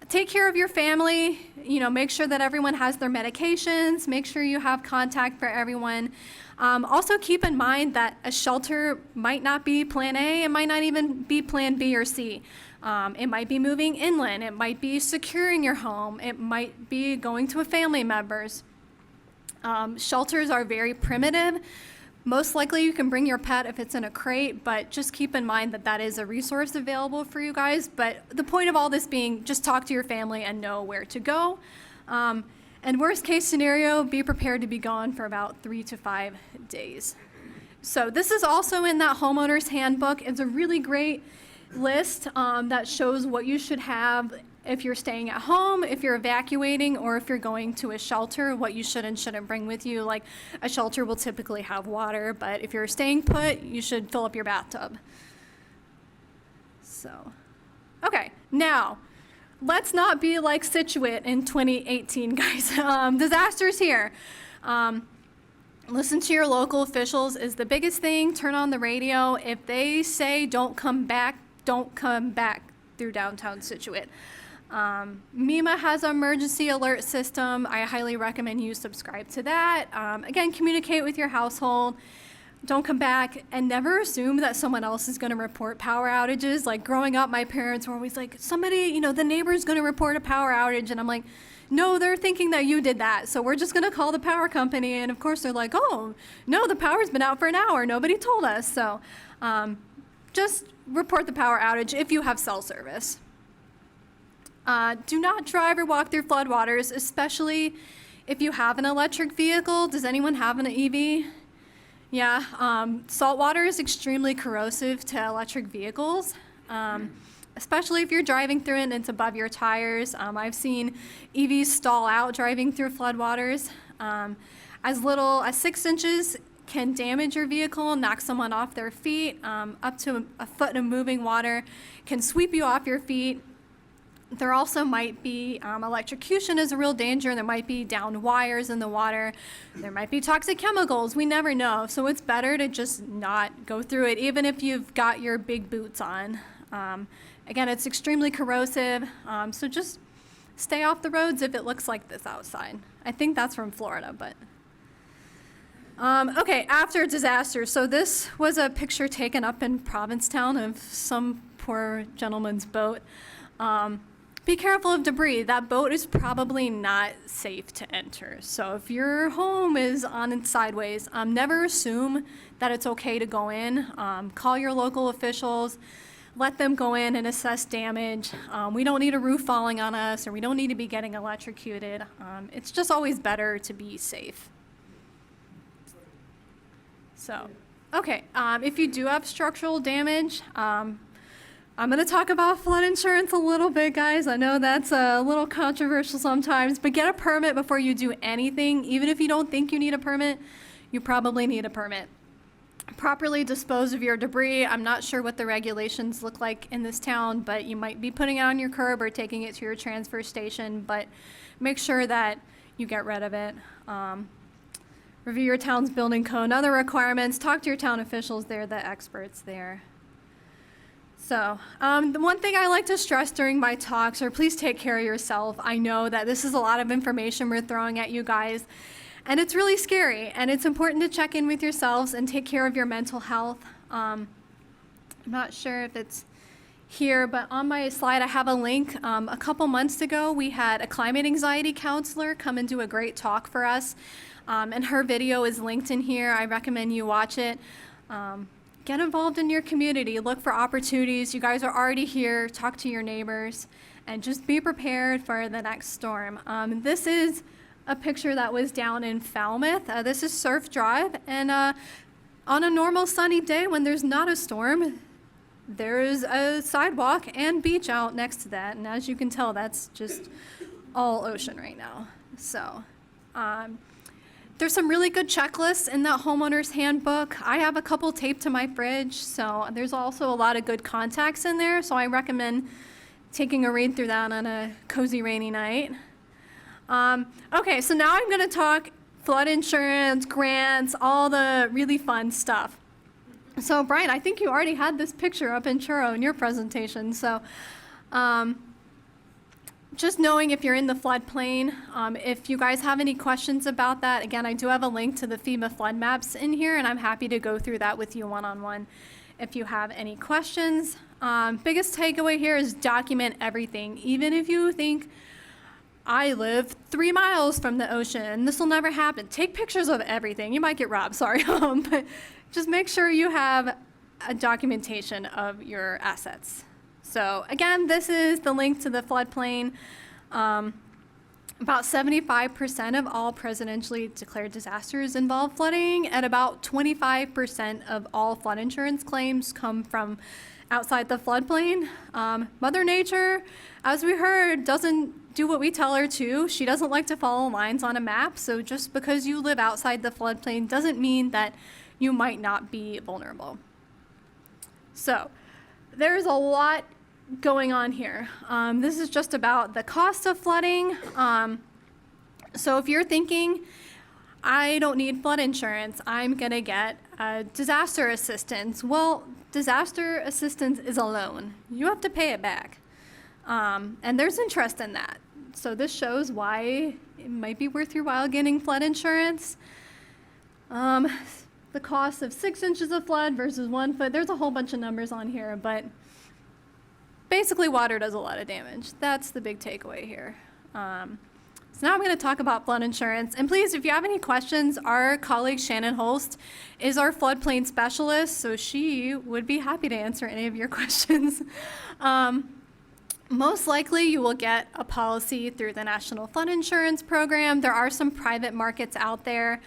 Take care of your family, you know, make sure that everyone has their medications, make sure you have contact for everyone. Also keep in mind that a shelter might not be plan A, it might not even be plan B or C. It might be moving inland, it might be securing your home, it might be going to a family member's. Shelters are very primitive. Most likely you can bring your pet if it's in a crate, but just keep in mind that that is a resource available for you guys. But the point of all this being, just talk to your family and know where to go. And worst case scenario, be prepared to be gone for about 3 to 5 days. So this is also in that homeowner's handbook. It's a really great list that shows what you should have if you're staying at home, if you're evacuating, or if you're going to a shelter, what you should and shouldn't bring with you. Like a shelter will typically have water, but if you're staying put, you should fill up your bathtub. So, okay, now, let's not be like Scituate in 2018, guys. Disasters here. Listen to your local officials is the biggest thing. Turn on the radio. If they say don't come back through downtown Scituate. MEMA has an emergency alert system. I highly recommend you subscribe to that. Again, communicate with your household. Don't come back, and never assume that someone else is going to report power outages. Like growing up, my parents were always like, somebody, the neighbor's going to report a power outage. And I'm like, no, they're thinking that you did that. So we're just going to call the power company. And of course they're like, oh, no, the power's been out for an hour. Nobody told us. So just report the power outage if you have cell service. Do not drive or walk through floodwaters, especially if you have an electric vehicle. Does anyone have an EV? Yeah, salt water is extremely corrosive to electric vehicles, especially if you're driving through it and it's above your tires. I've seen EVs stall out driving through floodwaters. As little as 6 inches can damage your vehicle, knock someone off their feet. Up to a foot of moving water can sweep you off your feet. There also might be electrocution is a real danger. There might be downed wires in the water. There might be toxic chemicals. We never know. So it's better to just not go through it, even if you've got your big boots on. Again, it's extremely corrosive. So just stay off the roads if it looks like this outside. I think that's from Florida, but Okay, after disaster. So this was a picture taken up in Provincetown of some poor gentleman's boat. Be careful of debris. That boat is probably not safe to enter. So if your home is on its sideways, never assume that it's okay to go in. Call your local officials. Let them go in and assess damage. We don't need a roof falling on us, or we don't need to be getting electrocuted. It's just always better to be safe. So, okay, if you do have structural damage, I'm going to talk about flood insurance a little bit, guys. I know that's a little controversial sometimes, but get a permit before you do anything. Even if you don't think you need a permit, you probably need a permit. Properly dispose of your debris. I'm not sure what the regulations look like in this town, but you might be putting it on your curb or taking it to your transfer station, but make sure that you get rid of it. Review your town's building code and other requirements. Talk to your town officials. They're the experts there. So, the one thing I like to stress during my talks are please take care of yourself. I know that this is a lot of information we're throwing at you guys, and it's really scary, and it's important to check in with yourselves and take care of your mental health. I'm not sure if it's here, but on my slide I have a link. A couple months ago, we had a climate anxiety counselor come and do a great talk for us, and her video is linked in here. I recommend you watch it. Get involved in your community. Look for opportunities. You guys are already here. Talk to your neighbors, and just be prepared for the next storm. This is a picture that was down in Falmouth. This is Surf Drive, and on a normal sunny day when there's not a storm, there's a sidewalk and beach out next to that, and as you can tell, that's just all ocean right now. So, there's some really good checklists in that homeowner's handbook. I have a couple taped to my fridge, so there's also a lot of good contacts in there, so I recommend taking a read through that on a cozy rainy night. Okay, so now I'm going to talk flood insurance, grants, all the really fun stuff. So Brian, I think you already had this picture up in Churro in your presentation, so just knowing if you're in the floodplain, if you guys have any questions about that, again, I do have a link to the FEMA flood maps in here, and I'm happy to go through that with you one-on-one if you have any questions. Biggest takeaway here is document everything. Even if you think, I live 3 miles from the ocean, this will never happen. Take pictures of everything. You might get robbed, sorry, but just make sure you have a documentation of your assets. So again, this is the link to the floodplain. About 75% of all presidentially declared disasters involve flooding, and about 25% of all flood insurance claims come from outside the floodplain. Mother Nature, as we heard, doesn't do what we tell her to. She doesn't like to follow lines on a map, so just because you live outside the floodplain doesn't mean that you might not be vulnerable. So there's a lot going on here. This is just about the cost of flooding. So if you're thinking, I don't need flood insurance, I'm gonna get disaster assistance. Well, disaster assistance is a loan. You have to pay it back. And there's interest in that. So this shows why it might be worth your while getting flood insurance. The cost of 6 inches of flood versus 1 foot, there's a whole bunch of numbers on here, but basically water does a lot of damage. That's the big takeaway here. So now I'm going to talk about flood insurance. And please, if you have any questions, our colleague Shannon Holst is our floodplain specialist, so she would be happy to answer any of your questions. Most likely you will get a policy through the National Flood Insurance Program. There are some private markets out there,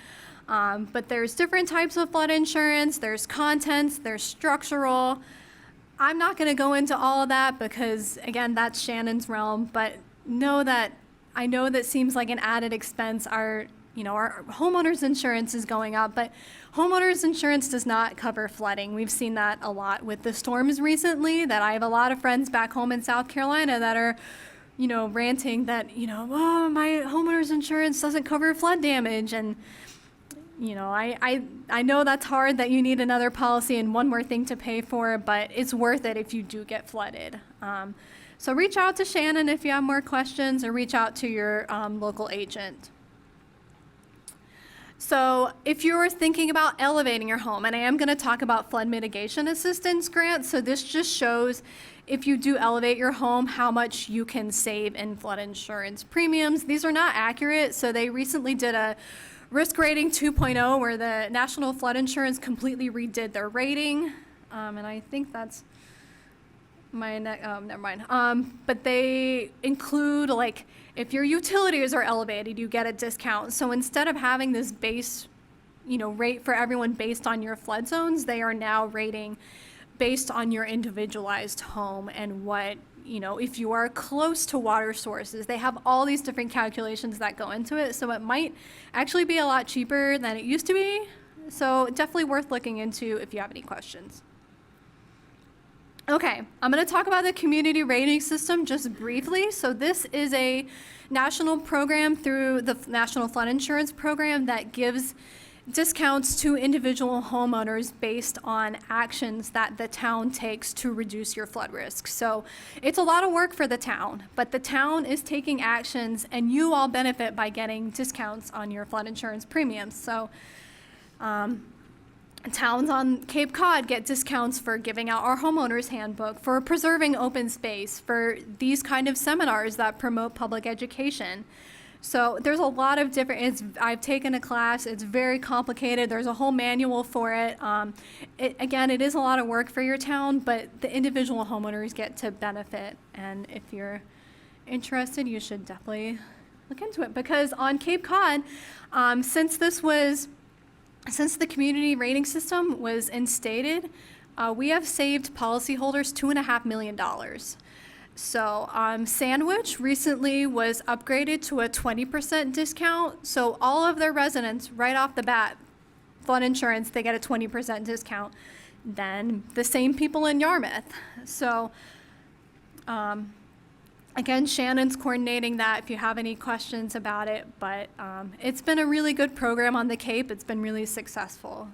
but there's different types of flood insurance. There's contents, there's structural. I'm not going to go into all of that because, again, that's Shannon's realm, but I know that seems like an added expense. Our homeowners insurance is going up, but homeowners insurance does not cover flooding. We've seen that a lot with the storms recently, that I have a lot of friends back home in South Carolina that are, ranting that, oh, my homeowners insurance doesn't cover flood damage. And, I know that's hard, that you need another policy and one more thing to pay for, but it's worth it if you do get flooded. So reach out to Shannon if you have more questions, or reach out to your local agent. So if you're thinking about elevating your home, and I am going to talk about flood mitigation assistance grants, so this just shows if you do elevate your home, how much you can save in flood insurance premiums. These are not accurate, so they recently did a risk rating 2.0 where the National Flood Insurance completely redid their rating, and I think that's never mind. But they include, like, if your utilities are elevated, you get a discount. So instead of having this base, rate for everyone based on your flood zones, they are now rating based on your individualized home and what, if you are close to water sources. They have all these different calculations that go into it. So it might actually be a lot cheaper than it used to be. So definitely worth looking into if you have any questions. Okay, I'm going to talk about the community rating system just briefly. So this is a national program through the National Flood Insurance Program that gives discounts to individual homeowners based on actions that the town takes to reduce your flood risk. So it's a lot of work for the town, but the town is taking actions and you all benefit by getting discounts on your flood insurance premiums. So towns on Cape Cod get discounts for giving out our homeowners handbook, for preserving open space, for these kind of seminars that promote public education. So there's a lot of different, I've taken a class, it's very complicated, there's a whole manual for it. Again, it is a lot of work for your town, but the individual homeowners get to benefit. And if you're interested, you should definitely look into it. Because on Cape Cod, since the community rating system was instated, we have saved policyholders $2.5 million. So Sandwich recently was upgraded to a 20% discount. So all of their residents, right off the bat, flood insurance, they get a 20% discount. Then the same people in Yarmouth. So again, Shannon's coordinating that if you have any questions about it, but it's been a really good program on the Cape. It's been really successful.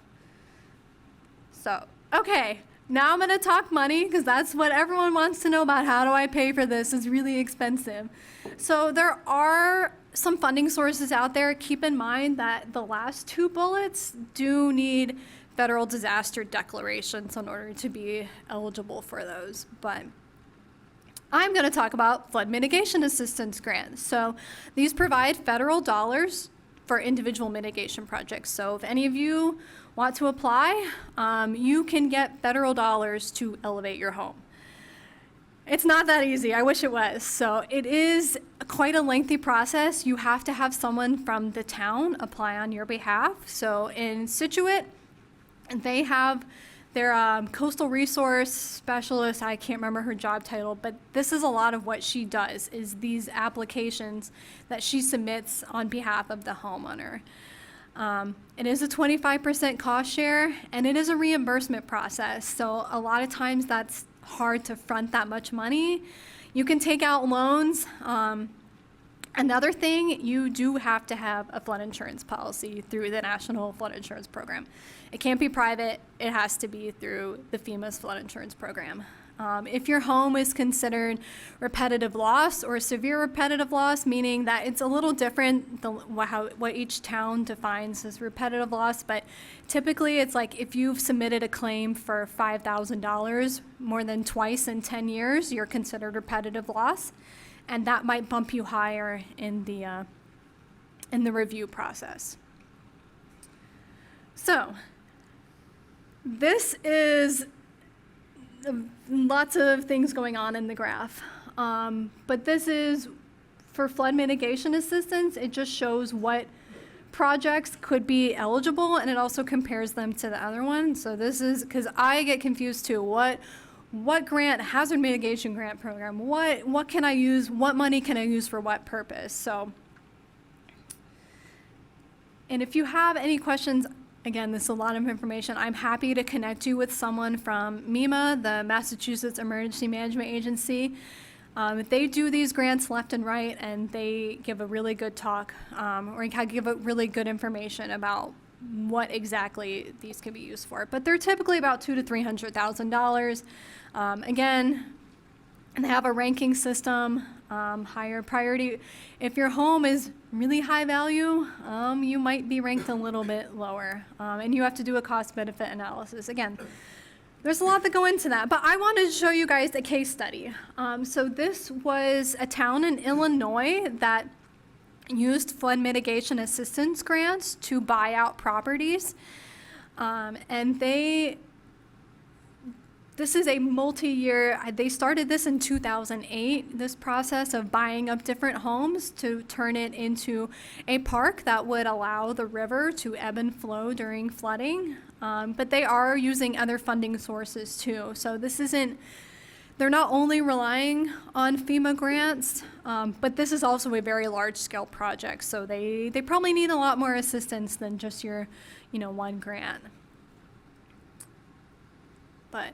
So, okay, now I'm going to talk money because that's what everyone wants to know about. How do I pay for this? It's really expensive. So there are some funding sources out there. Keep in mind that the last two bullets do need federal disaster declarations in order to be eligible for those, but I'm going to talk about flood mitigation assistance grants. So these provide federal dollars for individual mitigation projects. So if any of you want to apply, you can get federal dollars to elevate your home. It's not that easy. I wish it was. So it is quite a lengthy process. You have to have someone from the town apply on your behalf. So in Scituate, they have their coastal resource specialist, I can't remember her job title, but this is a lot of what she does, is these applications that she submits on behalf of the homeowner. It is a 25% cost share, and it is a reimbursement process. So a lot of times that's hard to front that much money. You can take out loans. Another thing, you do have to have a flood insurance policy through the National Flood Insurance Program. It can't be private. It has to be through the FEMA's flood insurance program. If your home is considered repetitive loss or severe repetitive loss, meaning that it's a little different than what each town defines as repetitive loss, but typically it's like if you've submitted a claim for $5,000 more than twice in 10 years, you're considered repetitive loss, and that might bump you higher in the review process. So this is lots of things going on in the graph. But this is for flood mitigation assistance. It just shows what projects could be eligible, and it also compares them to the other one. So this is, because I get confused too, what grant, hazard mitigation grant program, what can I use, what money can I use for what purpose? So, and if you have any questions, again, this is a lot of information. I'm happy to connect you with someone from MEMA, the Massachusetts Emergency Management Agency. They do these grants left and right, and they give a really good talk, or give a really good information about what exactly these can be used for. But they're typically about $200,000 to $300,000. Again, and they have a ranking system. higher priority. If your home is really high value, you might be ranked a little bit lower, and you have to do a cost-benefit analysis. Again, there's a lot that go into that, but I wanted to show you guys a case study. So this was a town in Illinois that used flood mitigation assistance grants to buy out properties, and this is a multi-year, they started this in 2008, this process of buying up different homes to turn it into a park that would allow the river to ebb and flow during flooding. But they are using other funding sources too. So they're not only relying on FEMA grants, but this is also a very large scale project. So they probably need a lot more assistance than just your, one grant. But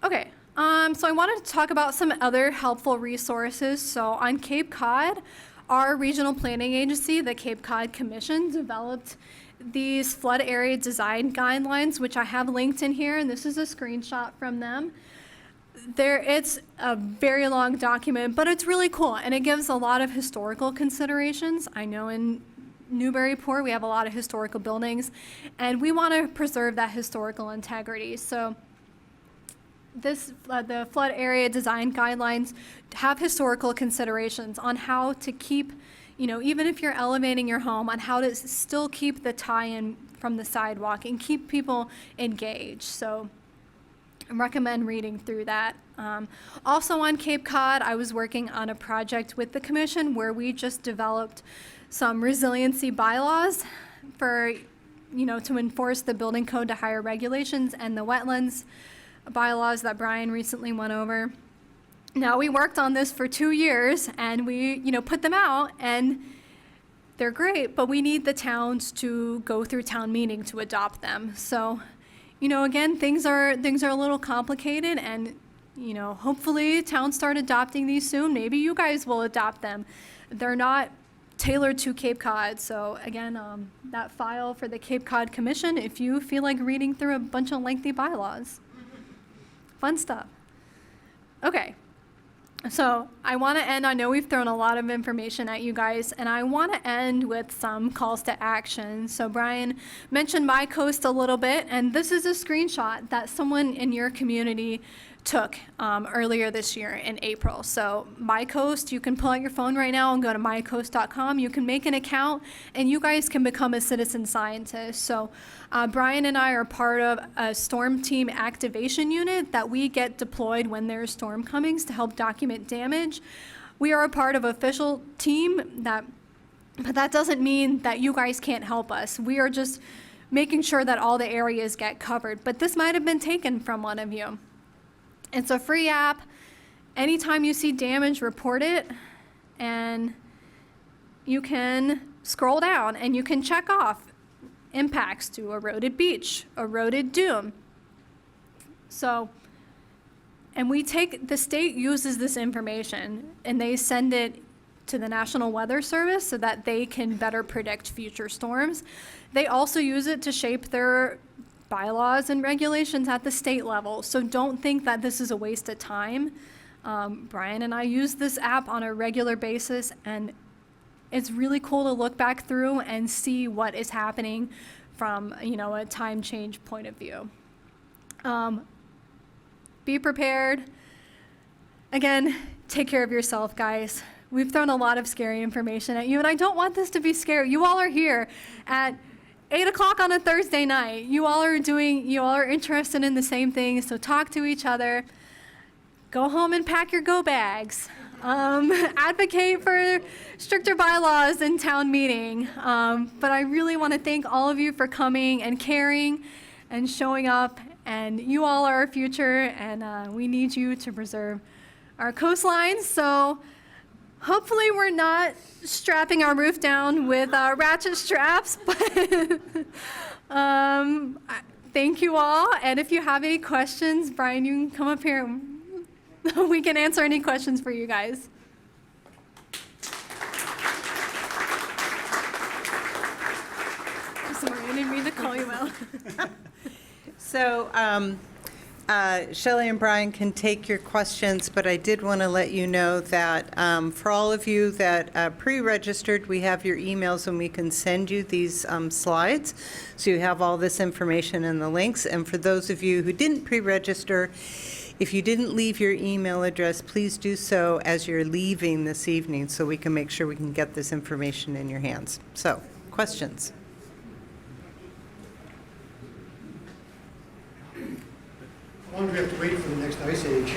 okay, so I wanted to talk about some other helpful resources. So on Cape Cod, our regional planning agency, the Cape Cod Commission, developed these flood area design guidelines, which I have linked in here, and this is a screenshot from them. It's a very long document, but it's really cool, and it gives a lot of historical considerations. I know in Newburyport we have a lot of historical buildings, and we want to preserve that historical integrity. So the flood area design guidelines have historical considerations on how to keep, even if you're elevating your home, on how to still keep the tie-in from the sidewalk and keep people engaged. So I recommend reading through that. Also on Cape Cod, I was working on a project with the commission where we just developed some resiliency bylaws for, to enforce the building code to higher regulations and the wetlands bylaws that Brian recently went over. Now, we worked on this for 2 years, and we, put them out, and they're great, but we need the towns to go through town meeting to adopt them. So, again, things are a little complicated, and, hopefully towns start adopting these soon. Maybe you guys will adopt them. They're not tailored to Cape Cod. So again, that file for the Cape Cod Commission, if you feel like reading through a bunch of lengthy bylaws. Fun stuff. Okay, so I want to end, I know we've thrown a lot of information at you guys, and I want to end with some calls to action. So Brian mentioned My Coast a little bit, and this is a screenshot that someone in your community took earlier this year in April. So My Coast, you can pull out your phone right now and go to mycoast.com. You can make an account, and you guys can become a citizen scientist. So Brian and I are part of a storm team activation unit that we get deployed when there's storm comings to help document damage. We are a part of an official team, but that doesn't mean that you guys can't help us. We are just making sure that all the areas get covered. But this might have been taken from one of you. It's a free app. Anytime you see damage, report it, and you can scroll down and you can check off impacts to eroded beach, eroded dune. So, and the state uses this information and they send it to the National Weather Service so that they can better predict future storms. They also use it to shape their bylaws and regulations at the state level. So don't think that this is a waste of time. Brian and I use this app on a regular basis, and it's really cool to look back through and see what is happening from, a time change point of view. Be prepared. Again, take care of yourself, guys. We've thrown a lot of scary information at you, and I don't want this to be scary. You all are here at 8 o'clock on a Thursday night. You all are interested in the same things, so talk to each other. Go home and pack your go bags. Advocate for stricter bylaws in town meeting. But I really want to thank all of you for coming and caring and showing up. And you all are our future, and we need you to preserve our coastlines. So hopefully we're not strapping our roof down with ratchet straps, but thank you all. And if you have any questions, Brian, you can come up here and we can answer any questions for you guys. Sorry, I didn't mean to call you out. So Shelley and Brian can take your questions, but I did want to let you know that for all of you that pre-registered, we have your emails and we can send you these slides. So you have all this information and the links. And for those of you who didn't pre-register, if you didn't leave your email address, please do so as you're leaving this evening so we can make sure we can get this information in your hands. So, questions? How long do we have to wait for the next ice age?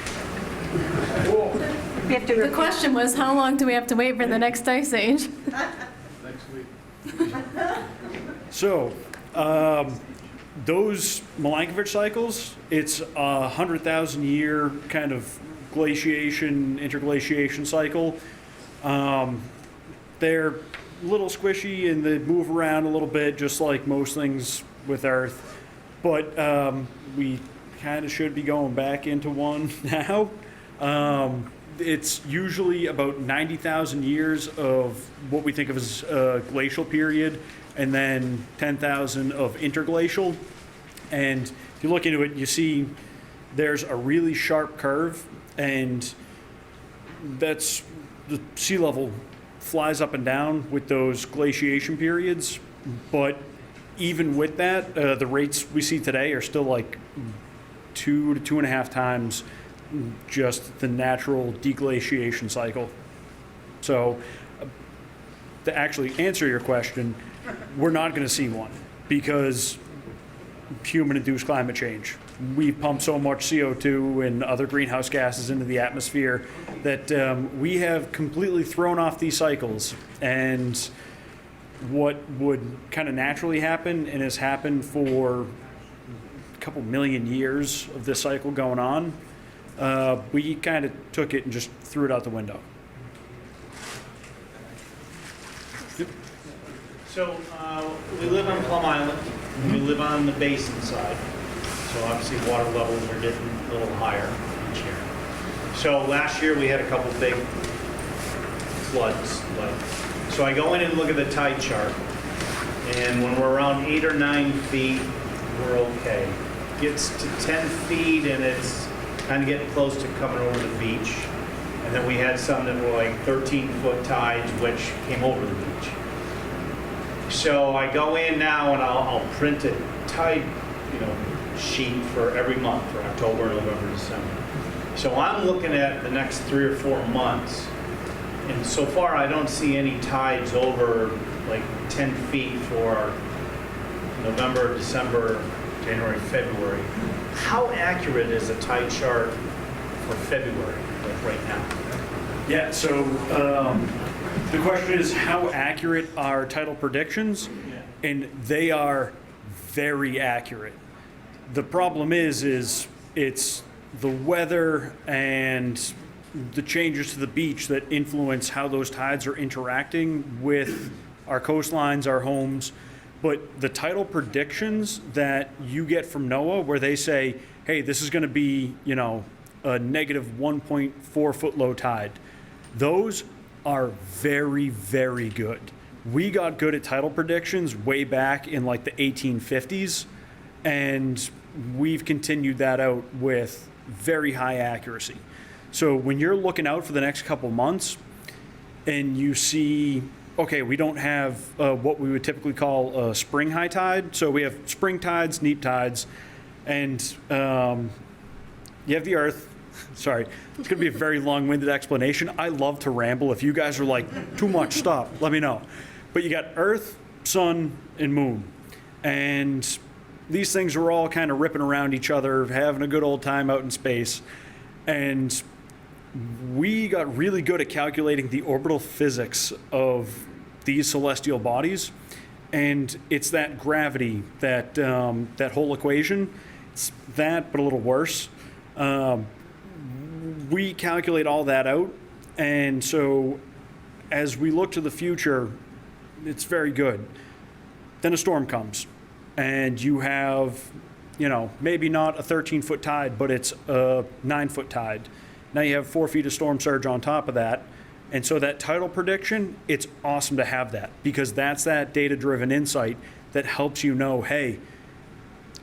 We have to The question was, how long do we have to wait for the next ice age? So, those Milankovitch cycles, it's a 100,000 year kind of glaciation, interglaciation cycle. They're a little squishy and they move around a little bit, just like most things with Earth. But we kind of should be going back into one now. It's usually about 90,000 years of what we think of as a glacial period, and then 10,000 of interglacial. And if you look into it, you see there's a really sharp curve, and that's the sea level flies up and down with those glaciation periods. But even with that, the rates we see today are still like 2 to 2.5 times just the natural deglaciation cycle. So to actually answer your question, we're not going to see one because human-induced climate change. We pump so much CO2 and other greenhouse gases into the atmosphere that we have completely thrown off these cycles. And what would kind of naturally happen, and has happened for a couple million years of this cycle going on, we kind of took it and just threw it out the window. So we live on Plum Island, and we live on the basin side. So obviously water levels are getting a little higher each year. So last year we had a couple big floods. So I go in and look at the tide chart, and when we're around 8 or 9 feet, we're okay. Gets to 10 feet and it's kind of getting close to coming over the beach. And then we had some that were like 13-foot tides, which came over the beach. So I go in now and I'll print a tide, sheet for every month for October, November, December. So I'm looking at the next 3 or 4 months, and so far I don't see any tides over like 10 feet for November, December, January, February. How accurate is a tide chart for February, like right now? Yeah, so the question is, how accurate are tidal predictions? And they are very accurate. The problem is it's the weather and the changes to the beach that influence how those tides are interacting with our coastlines, our homes. But the tidal predictions that you get from NOAA, where they say, hey, this is going to be, a negative 1.4 foot low tide, those are very, very good. We got good at tidal predictions way back in like the 1850s, and we've continued that out with very high accuracy. So when you're looking out for the next couple months and you see, okay, we don't have what we would typically call a spring high tide. So we have spring tides, neap tides, and you have the Earth. Sorry, it's going to be a very long-winded explanation. I love to ramble. If you guys are like, too much, stop, let me know. But you got Earth, Sun, and Moon. And these things are all kind of ripping around each other, having a good old time out in space. And we got really good at calculating the orbital physics of these celestial bodies. And it's that gravity, that whole equation. It's that, but a little worse. We calculate all that out. And so as we look to the future, it's very good. Then a storm comes. And you have, maybe not a 13-foot tide, but it's a 9-foot tide. Now you have 4 feet of storm surge on top of that. And so that tidal prediction, it's awesome to have that, because that's that data-driven insight that helps you know, hey,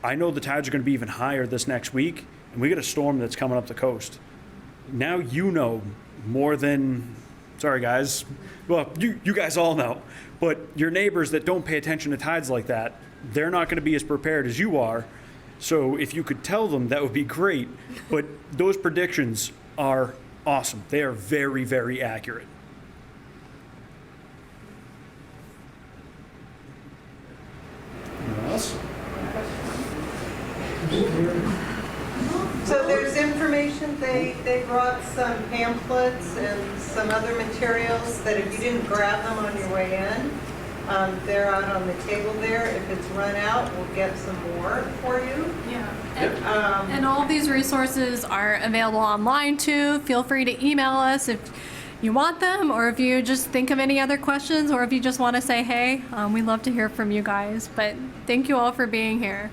I know the tides are going to be even higher this next week. and we get a storm that's coming up the coast. Now you know more than, sorry guys, well, you guys all know, but your neighbors that don't pay attention to tides like that, they're not going to be as prepared as you are. So if you could tell them, that would be great. But those predictions are awesome. They are very, very accurate. Anyone else? So there's information, they brought some pamphlets and some other materials that if you didn't grab them on your way in, they're out on the table there. If it's run out, we'll get some more for you. Yeah. And all of these resources are available online too. Feel free to email us if you want them, or if you just think of any other questions, or if you just want to say hey. We'd love to hear from you guys. But thank you all for being here.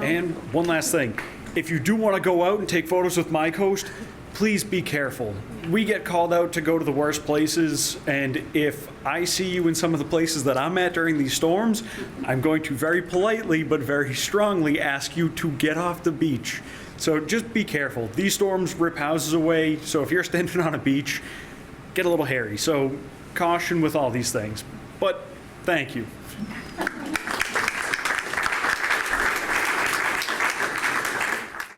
And one last thing. If you do want to go out and take photos with my coast, please be careful. We get called out to go to the worst places, and if I see you in some of the places that I'm at during these storms, I'm going to very politely but very strongly ask you to get off the beach. So just be careful. These storms rip houses away, so if you're standing on a beach, get a little hairy. So caution with all these things. But thank you.